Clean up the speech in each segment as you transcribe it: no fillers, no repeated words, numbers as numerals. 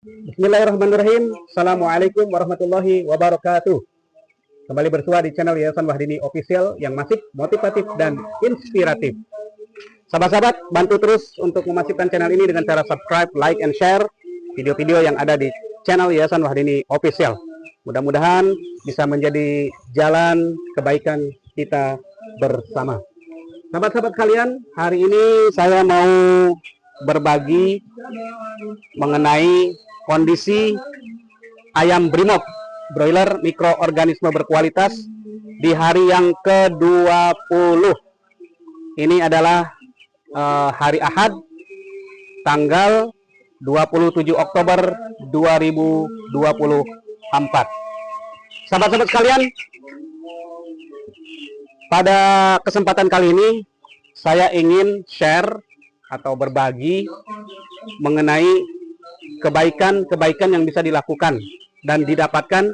Bismillahirrahmanirrahim. Assalamualaikum warahmatullahi wabarakatuh. Kembali bersua di channel Yayasan Wahdini Official yang masif, motivatif, dan inspiratif. Sahabat-sahabat, bantu terus untuk memasifkan channel ini dengan cara subscribe, like, and share video-video yang ada di channel Yayasan Wahdini Official. Mudah-mudahan bisa menjadi jalan kebaikan kita bersama. Sahabat-sahabat kalian, hari ini saya mau berbagi mengenai kondisi ayam Brimob broiler mikroorganisme berkualitas di hari yang ke-20. Ini adalah hari Ahad tanggal 27 Oktober 2024. Sahabat-sahabat sekalian, pada kesempatan kali ini saya ingin share atau berbagi mengenai kebaikan-kebaikan yang bisa dilakukan dan didapatkan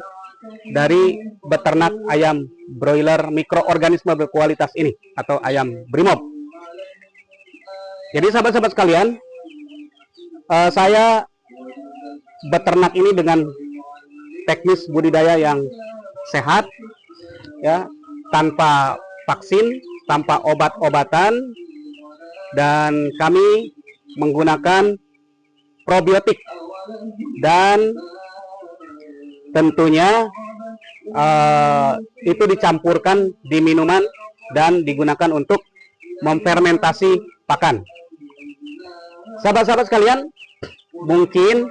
dari beternak ayam broiler mikroorganisme berkualitas ini atau ayam Brimob. Jadi sahabat-sahabat sekalian, saya beternak ini dengan teknis budidaya yang sehat, ya, tanpa vaksin, tanpa obat-obatan, dan kami menggunakan probiotik dan tentunya itu dicampurkan di minuman dan digunakan untuk memfermentasi pakan. Sahabat-sahabat sekalian, mungkin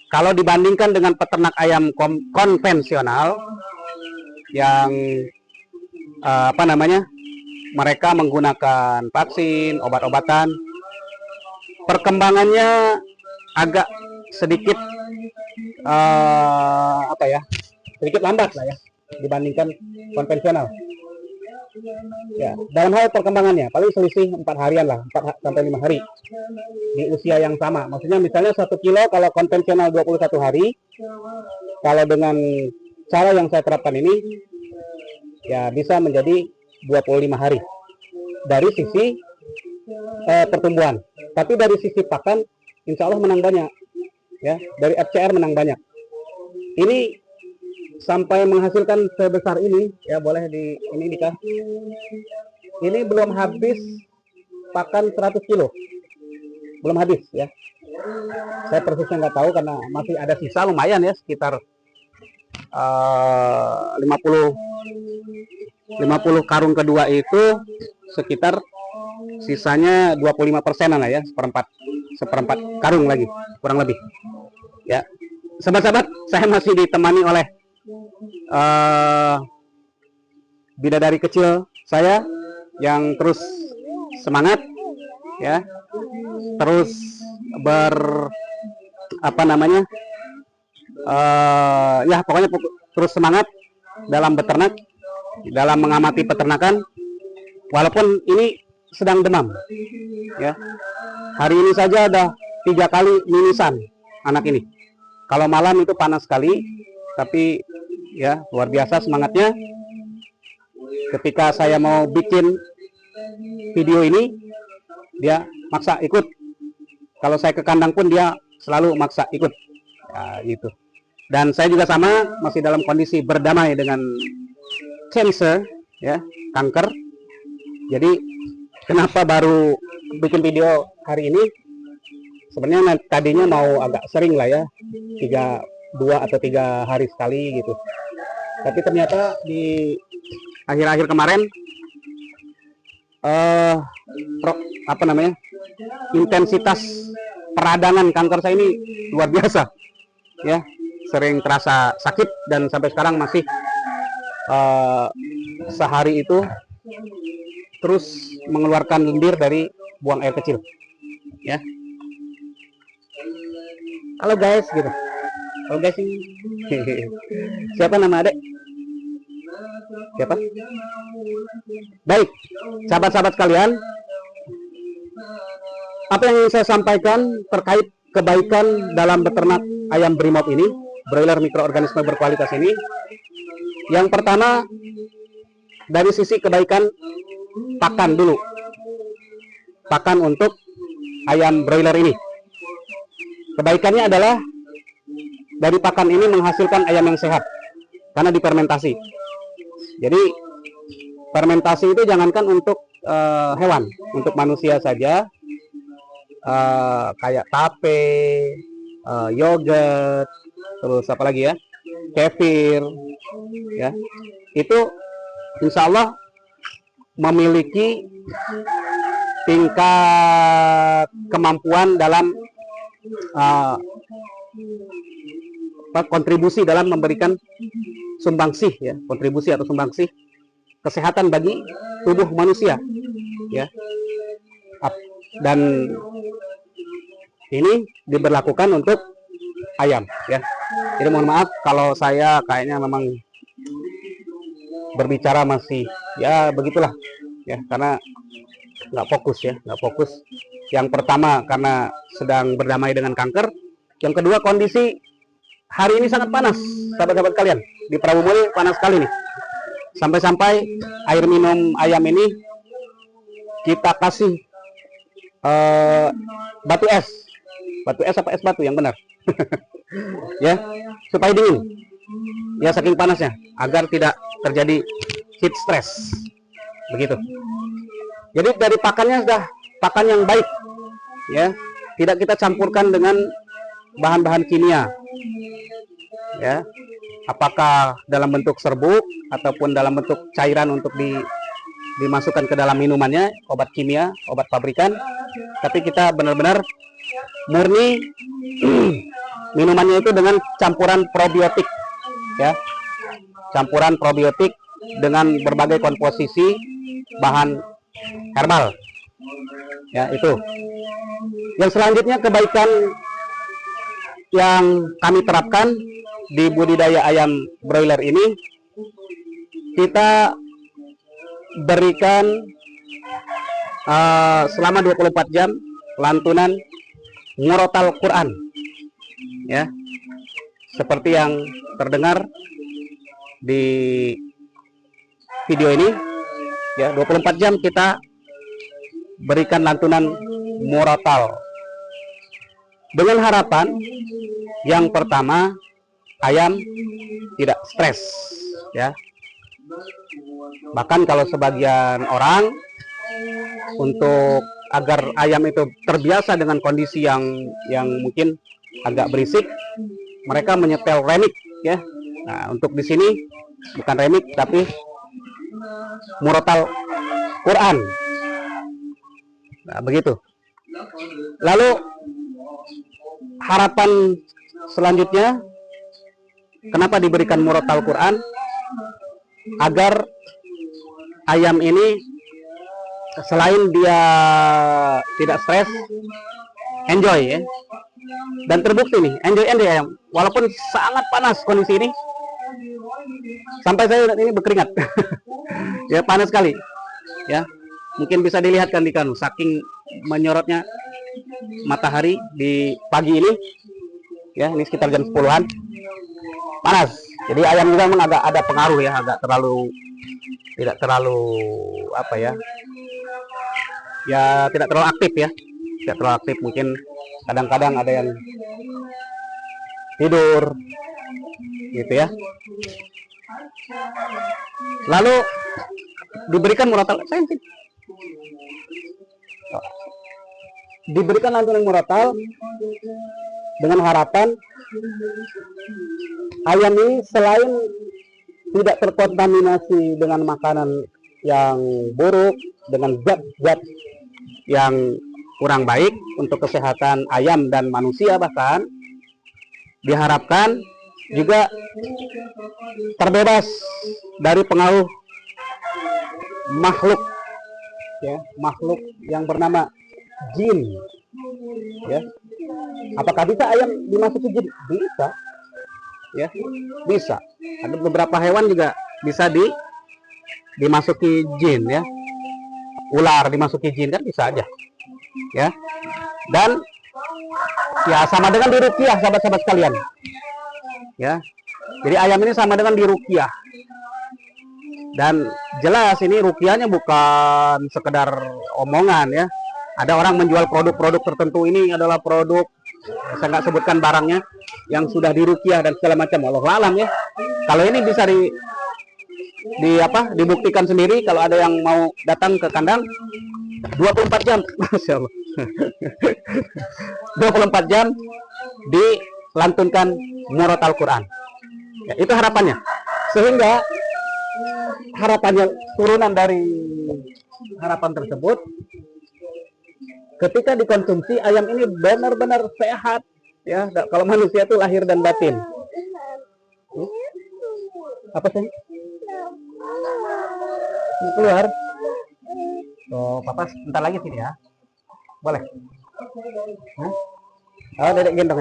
kalau dibandingkan dengan peternak ayam konvensional yang mereka menggunakan vaksin, obat-obatan, perkembangannya agak sedikit sedikit lambat lah ya dibandingkan konvensional. Ya, dalam hal perkembangannya paling selisih 4 harian lah, 4 sampai 5 hari di usia yang sama. Maksudnya misalnya 1 kilo kalau konvensional 21 hari, kalau dengan cara yang saya terapkan ini ya bisa menjadi 25 hari dari sisi pertumbuhan. Tapi dari sisi pakan insya Allah menang banyak ya, dari FCR menang banyak. Ini sampai menghasilkan sebesar ini ya, boleh di ini nikah. Ini belum habis pakan 100 kilo, belum habis ya. Saya persisnya nggak tahu karena masih ada sisa lumayan ya, sekitar 50 karung kedua itu sekitar sisanya 25%-an lah ya, seperempat karung lagi kurang lebih ya. Sahabat-sahabat, saya masih ditemani oleh bidadari kecil saya yang terus semangat ya, terus pokoknya terus semangat dalam beternak, dalam mengamati peternakan, walaupun ini sedang demam ya. Hari ini saja ada 3 kali mimisan anak ini. Kalau malam itu panas sekali, tapi ya luar biasa semangatnya. Ketika saya mau bikin video ini, dia maksa ikut. Kalau saya ke kandang pun dia selalu maksa ikut ya, gitu. Dan saya juga sama, masih dalam kondisi berdamai dengan cancer ya, kanker. Jadi kenapa baru bikin video hari ini? Sebenarnya tadinya mau agak sering lah ya, 2 atau 3 hari sekali gitu. Tapi ternyata di akhir-akhir kemarin intensitas peradangan kanker saya ini luar biasa ya, sering terasa sakit dan sampai sekarang masih sehari itu terus mengeluarkan lendir dari buang air kecil ya. Halo guys gitu. Halo guys ini. Siapa nama adek? Siapa? Baik, sahabat-sahabat sekalian, apa yang ingin saya sampaikan terkait kebaikan dalam beternak ayam Brimob ini, broiler mikroorganisme berkualitas ini. Yang pertama, dari sisi kebaikan pakan dulu. Pakan untuk ayam broiler ini. Kebaikannya adalah dari pakan ini menghasilkan ayam yang sehat karena difermentasi. Jadi fermentasi itu jangankan untuk hewan, untuk manusia saja, kayak tape, yogurt, terus apa lagi ya, kefir, ya, itu insya Allah memiliki tingkat kemampuan dalam kontribusi dalam memberikan sumbangsih, ya, kontribusi atau sumbangsih kesehatan bagi tubuh manusia, ya. Dan ini diberlakukan untuk ayam, ya. Jadi mohon maaf kalau saya kayaknya memang berbicara masih ya begitulah, ya, karena nggak fokus, ya, nggak fokus. Yang pertama karena sedang berdamai dengan kanker, yang kedua kondisi hari ini sangat panas, sahabat-sahabat kalian. Di Prabu Muli panas sekali nih. Sampai-sampai air minum ayam ini kita kasih batu es apa es batu yang benar, ya, supaya dingin, ya, saking panasnya, agar tidak terjadi heat stress, begitu. Jadi dari pakannya sudah pakan yang baik, ya, tidak kita campurkan dengan bahan-bahan kimia, ya, apakah dalam bentuk serbuk ataupun dalam bentuk cairan untuk dimasukkan ke dalam minumannya, obat kimia, obat pabrikan. Tapi kita benar-benar murni minumannya itu dengan campuran probiotik, ya, campuran probiotik dengan berbagai komposisi bahan herbal, ya, itu. Yang selanjutnya kebaikan yang kami terapkan di budidaya ayam broiler ini, kita berikan selama 24 jam lantunan murotal Quran, ya, seperti yang terdengar di video ini, ya. 24 jam kita berikan lantunan murotal dengan harapan yang pertama, ayam tidak stres, ya. Bahkan kalau sebagian orang untuk agar ayam itu terbiasa dengan kondisi yang mungkin agak berisik, mereka menyetel remik, ya. Nah, untuk di sini bukan remik tapi murotal Quran. Nah, begitu. Lalu harapan selanjutnya, kenapa diberikan murotal Quran? Agar ayam ini selain dia tidak stres, enjoy, ya. Dan terbukti nih, enjoy ayam. Walaupun sangat panas kondisi ini, sampai saya ini berkeringat, ya, panas sekali, ya. Mungkin bisa dilihatkan di kanu, saking menyorotnya matahari di pagi ini, ya, ini sekitar jam 10-an, panas. Jadi ayam juga memang agak ada pengaruh, ya, agak tidak terlalu apa ya, tidak terlalu aktif, ya, tidak terlalu aktif. Mungkin kadang-kadang ada yang tidur, gitu, ya. Lalu diberikan murotal, diberikan lantunan murotal dengan harapan ayam ini selain tidak terkontaminasi dengan makanan yang buruk, dengan zat-zat yang kurang baik untuk kesehatan ayam dan manusia, bahkan diharapkan juga terbebas dari pengaruh makhluk, ya, makhluk yang bernama jin, ya. Apakah bisa ayam dimasuki jin? Bisa, ya, bisa. Ada beberapa hewan juga bisa dimasuki jin, ya. Ular dimasuki jin kan bisa aja, ya. Dan ya sama dengan diruqyah, sahabat-sahabat sekalian, ya. Jadi ayam ini sama dengan diruqyah. Dan jelas ini ruqyahnya bukan sekedar omongan, ya. Ada orang menjual produk-produk tertentu, ini adalah produk saya nggak sebutkan barangnya, yang sudah diruqyah dan segala macam, wallahu alam ya. Kalau ini bisa dibuktikan sendiri. Kalau ada yang mau datang ke kandang 24 jam Masya Allah 24 jam dilantunkan murotal Quran ya, itu harapannya, sehingga harapannya turunan dari harapan tersebut, ketika dikonsumsi ayam ini benar-benar sehat ya. Kalau manusia itu lahir dan batin. Apa sih keluar? Oh, papa sebentar lagi sini ya, boleh? Oh, dedek gendong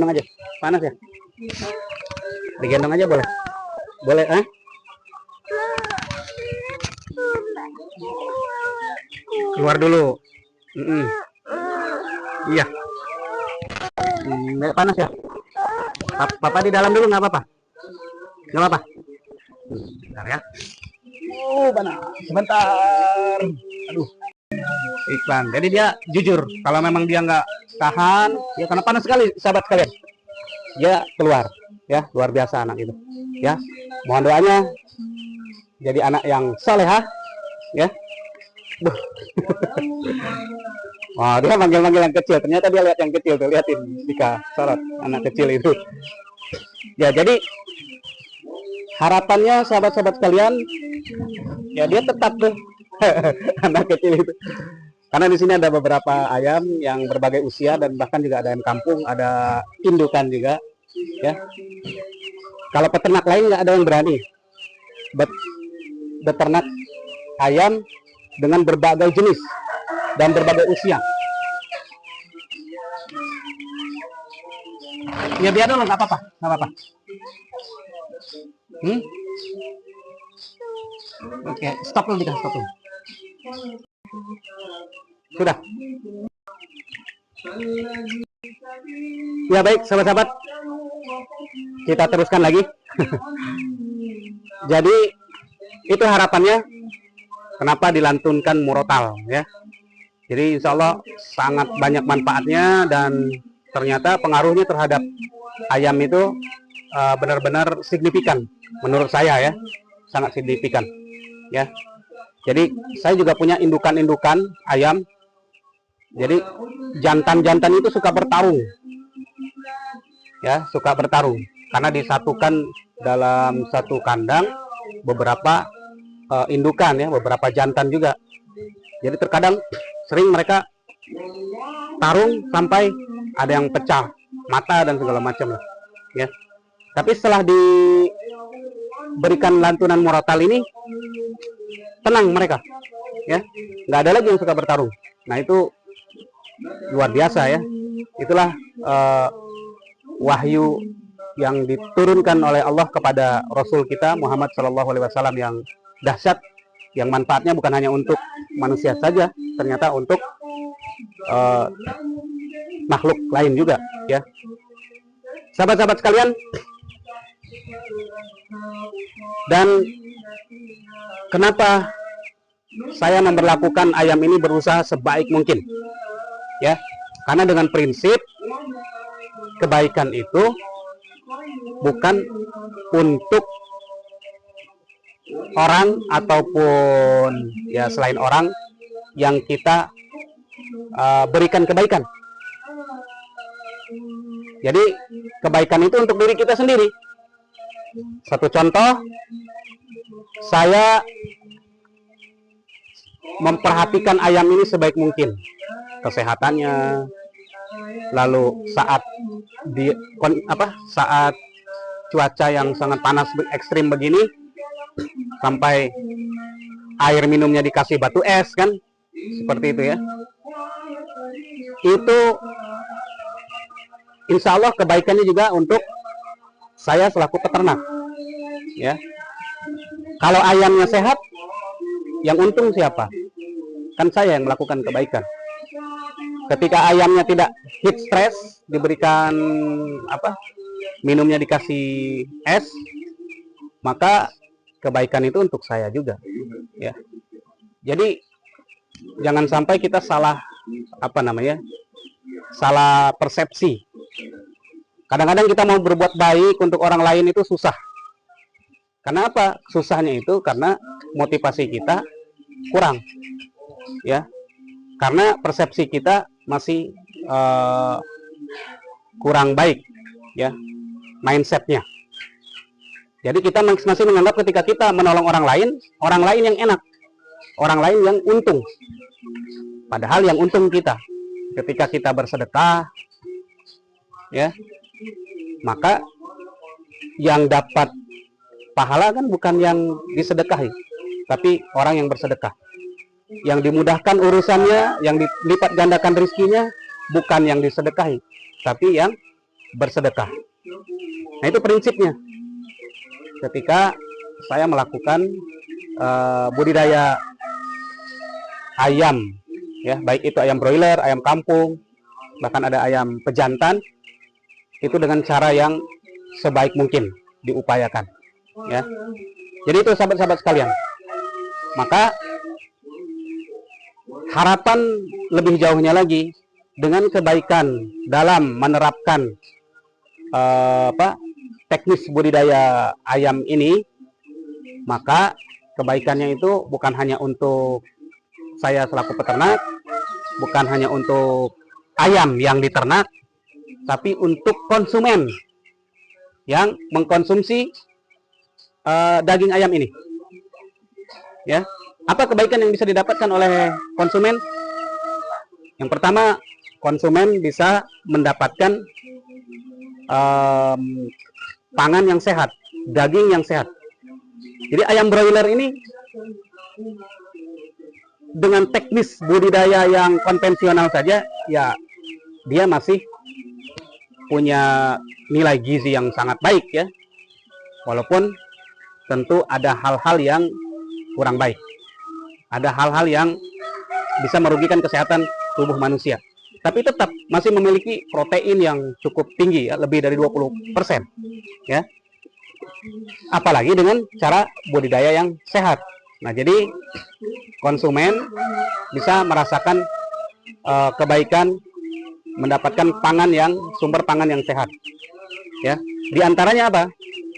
aja, panas ya, digendong aja boleh? Boleh keluar dulu. Iya. Panas ya, papa di dalam dulu, nggak apa-apa. Bentar ya. Panas sebentar. Aduh, iklan. Jadi dia jujur, kalau memang dia nggak tahan ya, karena panas sekali sahabat sekalian, dia keluar ya. Luar biasa anak itu ya. Mohon doanya jadi anak yang salehah ya. Wah, dia manggil-manggil yang kecil, ternyata dia lihat yang kecil tuh, liatin jika sorot anak kecil itu ya. Jadi harapannya sahabat-sahabat sekalian ya, dia tetap tuh anak kecil itu, karena di sini ada beberapa ayam yang berbagai usia, dan bahkan juga ada ayam kampung, ada indukan juga ya. Kalau peternak lain nggak ada yang berani beternak ayam dengan berbagai jenis dan berbagai usia ya. Biar dulu, nggak apa-apa. Oke, stop dulu. Sudah. Ya baik sahabat-sahabat, kita teruskan lagi. Jadi itu harapannya kenapa dilantunkan murotal ya. Jadi insya Allah sangat banyak manfaatnya, dan ternyata pengaruhnya terhadap ayam itu benar-benar signifikan menurut saya ya, sangat signifikan ya. Jadi saya juga punya indukan ayam. Jadi jantan-jantan itu suka bertarung ya, karena disatukan dalam satu kandang beberapa indukan ya, beberapa jantan juga. Jadi terkadang sering mereka tarung sampai ada yang pecah mata dan segala macam lah ya. Tapi setelah diberikan lantunan murotal ini, tenang mereka ya, nggak ada lagi yang suka bertarung. Nah itu luar biasa ya. Itulah wahyu yang diturunkan oleh Allah kepada Rasul kita Muhammad SAW yang dahsyat, yang manfaatnya bukan hanya untuk manusia saja, ternyata untuk makhluk lain juga ya. Sahabat-sahabat sekalian, dan kenapa saya memperlakukan ayam ini berusaha sebaik mungkin ya, karena dengan prinsip kebaikan itu bukan untuk orang ataupun ya selain orang yang kita berikan kebaikan. Jadi kebaikan itu untuk diri kita sendiri. Satu contoh, saya memperhatikan ayam ini sebaik mungkin, kesehatannya. Lalu saat saat cuaca yang sangat panas ekstrim begini, sampai air minumnya dikasih batu es kan, seperti itu ya. Itu insya Allah kebaikannya juga untuk saya selaku peternak ya. Kalau ayamnya sehat, yang untung siapa? Kan saya yang melakukan kebaikan. Ketika ayamnya tidak heat stress, diberikan minumnya dikasih es, maka kebaikan itu untuk saya juga ya. Jadi jangan sampai kita salah salah persepsi. Kadang-kadang kita mau berbuat baik untuk orang lain itu susah. Karena apa? Susahnya itu karena motivasi kita kurang, ya. Karena persepsi kita masih kurang baik, ya, mindsetnya. Jadi kita masih menganggap ketika kita menolong orang lain yang enak, orang lain yang untung. Padahal yang untung kita. Ketika kita bersedekah, ya, maka yang dapat pahala kan bukan yang disedekahi, tapi orang yang bersedekah. Yang dimudahkan urusannya, yang dilipat gandakan rezekinya, bukan yang disedekahi, tapi yang bersedekah. Nah, itu prinsipnya. Ketika saya melakukan budidaya ayam, ya, baik itu ayam broiler, ayam kampung, bahkan ada ayam pejantan, itu dengan cara yang sebaik mungkin diupayakan, ya. Jadi itu sahabat-sahabat sekalian. Maka harapan lebih jauhnya lagi dengan kebaikan dalam menerapkan teknis budidaya ayam ini, maka kebaikannya itu bukan hanya untuk saya selaku peternak, bukan hanya untuk ayam yang diternak, tapi untuk konsumen yang mengkonsumsi daging ayam ini. Ya, apa kebaikan yang bisa didapatkan oleh konsumen? Yang pertama, konsumen bisa mendapatkan pangan yang sehat, daging yang sehat. Jadi ayam broiler ini dengan teknis budidaya yang konvensional saja, ya, dia masih punya nilai gizi yang sangat baik, ya. Walaupun tentu ada hal-hal yang kurang baik. Ada hal-hal yang bisa merugikan kesehatan tubuh manusia. Tapi tetap masih memiliki protein yang cukup tinggi, ya, lebih dari 20%, ya. Apalagi dengan cara budidaya yang sehat. Nah, jadi konsumen bisa merasakan kebaikan, mendapatkan pangan yang sumber pangan yang sehat, ya. Di antaranya apa?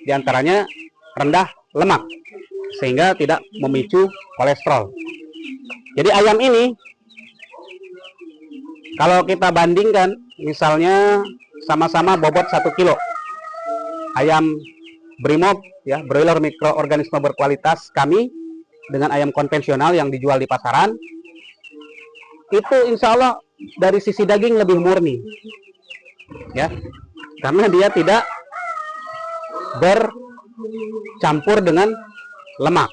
Di antaranya rendah lemak, sehingga tidak memicu kolesterol. Jadi ayam ini kalau kita bandingkan, misalnya sama-sama bobot 1 kilo, ayam Brimob, ya, broiler mikroorganisme berkualitas kami, dengan ayam konvensional yang dijual di pasaran, itu insya Allah dari sisi daging lebih murni, ya, karena dia tidak bercampur dengan lemak,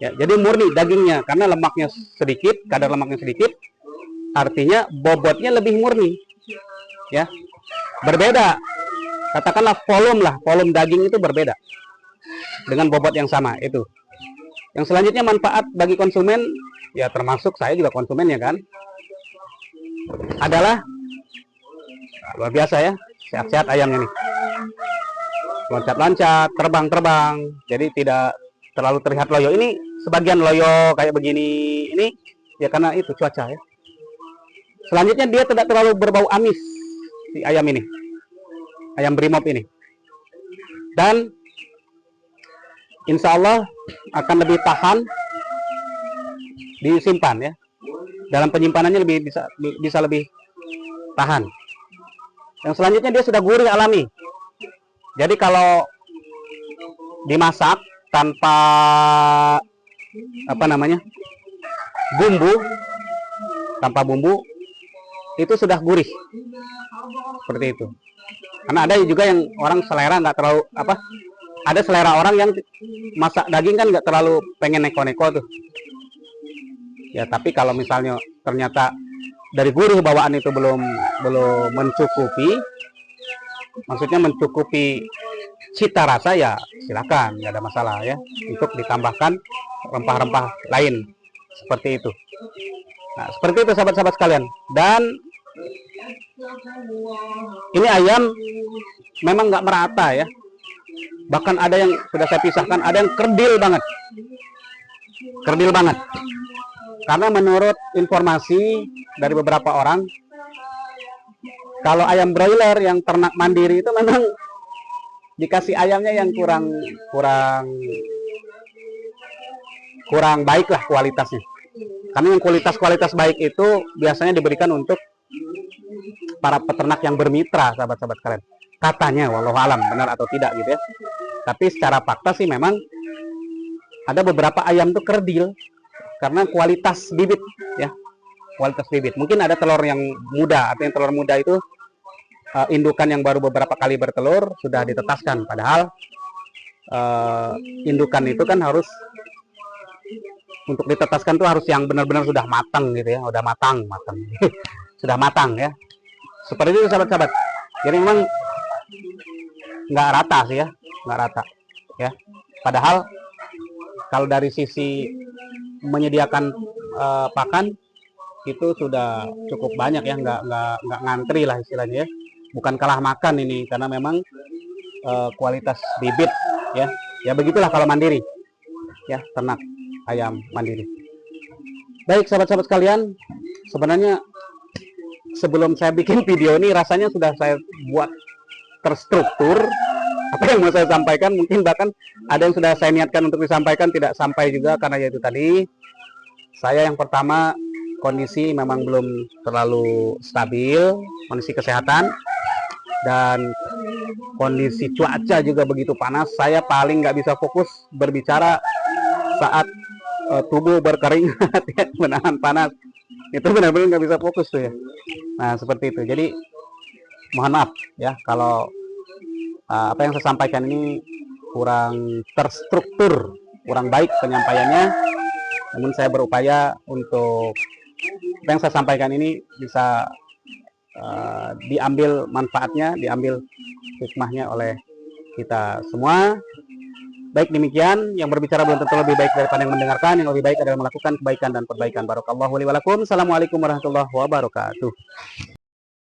ya. Jadi murni dagingnya, karena lemaknya sedikit, kadar lemaknya sedikit, artinya bobotnya lebih murni, ya. Berbeda, katakanlah volume daging itu berbeda dengan bobot yang sama itu. Yang selanjutnya manfaat bagi konsumen, ya termasuk saya juga konsumen, ya kan, adalah luar biasa, ya, sehat-sehat ayamnya nih, loncat-loncat, terbang-terbang, jadi tidak terlalu terlihat loyo. Ini sebagian loyo kayak begini ini, ya karena itu cuaca, ya. Selanjutnya dia tidak terlalu berbau amis, si ayam ini, ayam Brimob ini, dan insya Allah akan lebih tahan disimpan, ya. Dalam penyimpanannya bisa lebih tahan. Yang selanjutnya dia sudah gurih alami. Jadi kalau dimasak tanpa bumbu, itu sudah gurih seperti itu. Karena ada juga yang orang selera nggak terlalu ada selera orang yang masak daging kan nggak terlalu pengen neko-neko tuh, ya. Tapi kalau misalnya ternyata dari gurih bawaan itu belum mencukupi, maksudnya mencukupi cita rasa, ya silakan, nggak ada masalah, ya, untuk ditambahkan rempah-rempah lain seperti itu. Nah, seperti itu sahabat-sahabat sekalian. Dan ini ayam memang nggak merata, ya. Bahkan ada yang sudah saya pisahkan, ada yang kerdil banget. Karena menurut informasi dari beberapa orang, Kalau ayam broiler yang ternak mandiri itu memang dikasih ayamnya yang kurang kurang baik lah kualitasnya. Karena yang kualitas baik itu biasanya diberikan untuk para peternak yang bermitra, sahabat-sahabat kalian. Katanya, walau alam benar atau tidak gitu ya. Tapi secara fakta sih memang ada beberapa ayam tuh kerdil karena kualitas bibit ya. Kualitas bibit. Mungkin ada telur yang muda, artinya telur muda itu indukan yang baru beberapa kali bertelur sudah ditetaskan. Padahal indukan itu kan harus untuk ditetaskan tuh harus yang benar-benar sudah matang gitu ya, udah matang sudah matang ya. Seperti itu sahabat-sahabat. Jadi memang nggak rata sih ya, nggak rata ya. Padahal kalau dari sisi menyediakan pakan itu sudah cukup banyak ya, nggak ngantri lah istilahnya ya. Bukan kalah makan ini karena memang kualitas bibit ya. Ya begitulah kalau mandiri ya, ternak ayam mandiri. Baik sahabat-sahabat sekalian, sebenarnya sebelum saya bikin video ini rasanya sudah saya buat terstruktur apa yang mau saya sampaikan. Mungkin bahkan ada yang sudah saya niatkan untuk disampaikan tidak sampai juga karena yaitu tadi saya yang pertama kondisi memang belum terlalu stabil, kondisi kesehatan dan kondisi cuaca juga begitu panas. Saya paling nggak bisa fokus berbicara saat tubuh berkeringat ya, menahan panas. Itu benar-benar nggak bisa fokus tuh ya. Nah seperti itu. Jadi mohon maaf ya kalau apa yang saya sampaikan ini kurang terstruktur, kurang baik penyampaiannya. Namun saya berupaya untuk apa yang saya sampaikan ini bisa diambil manfaatnya, diambil hikmahnya oleh kita semua. Baik demikian, yang berbicara belum tentu lebih baik daripada yang mendengarkan. Yang lebih baik adalah melakukan kebaikan dan perbaikan. Barakallahu li wa lakum. Assalamualaikum warahmatullahi wabarakatuh.